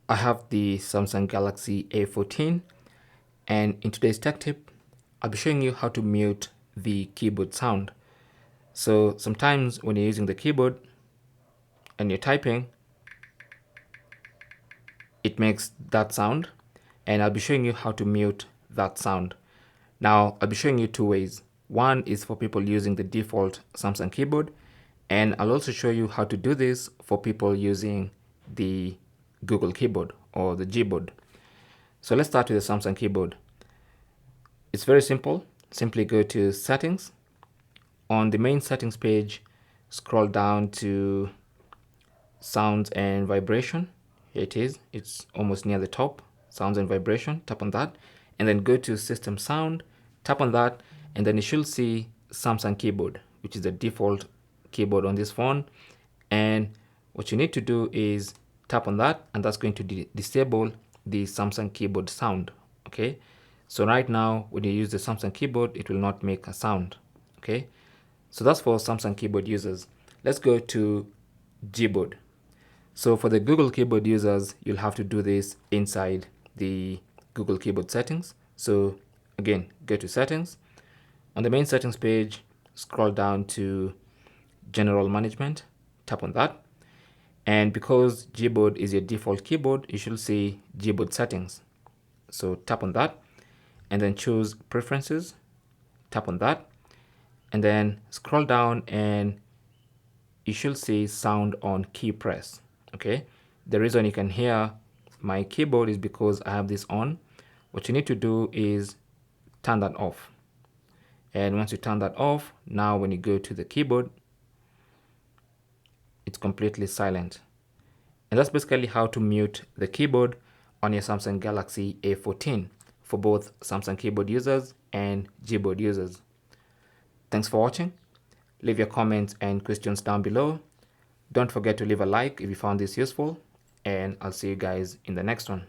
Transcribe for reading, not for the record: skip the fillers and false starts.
I have the Samsung Galaxy A14, and in today's tech tip, I'll be showing you how to mute the keyboard sound. So sometimes when you're using the keyboard and you're typing, it makes that sound, and I'll be showing you how to mute that sound. Now, I'll be showing you two ways. One is for people using the default Samsung keyboard, and I'll also show you how to do this for people using the Google keyboard or the Gboard. So let's start with the Samsung keyboard. It's very simple. Simply go to settings. On the main settings page, scroll down to sounds and vibration. Here it is. It's almost near the top. Sounds and vibration. Tap on that. And then go to system sound. Tap on that. And then you should see Samsung keyboard, which is the default keyboard on this phone. And what you need to do is tap on that, and that's going to disable the Samsung keyboard sound. Okay. So right now, when you use the Samsung keyboard, it will not make a sound. Okay. So that's for Samsung keyboard users. Let's go to Gboard. So for the Google keyboard users, you'll have to do this inside the Google keyboard settings. So again, go to settings. On the main settings page, scroll down to general management, tap on that. And because Gboard is your default keyboard, you should see Gboard settings. So tap on that and then choose preferences, tap on that, and then scroll down and you should see sound on key press. Okay. The reason you can hear my keyboard is because I have this on. What you need to do is turn that off. And once you turn that off, now when you go to the keyboard, it's completely silent. And that's basically how to mute the keyboard on your Samsung Galaxy A14 for both Samsung keyboard users and Gboard users. Thanks for watching. Leave your comments and questions down below. Don't forget to leave a like if you found this useful, and I'll see you guys in the next one.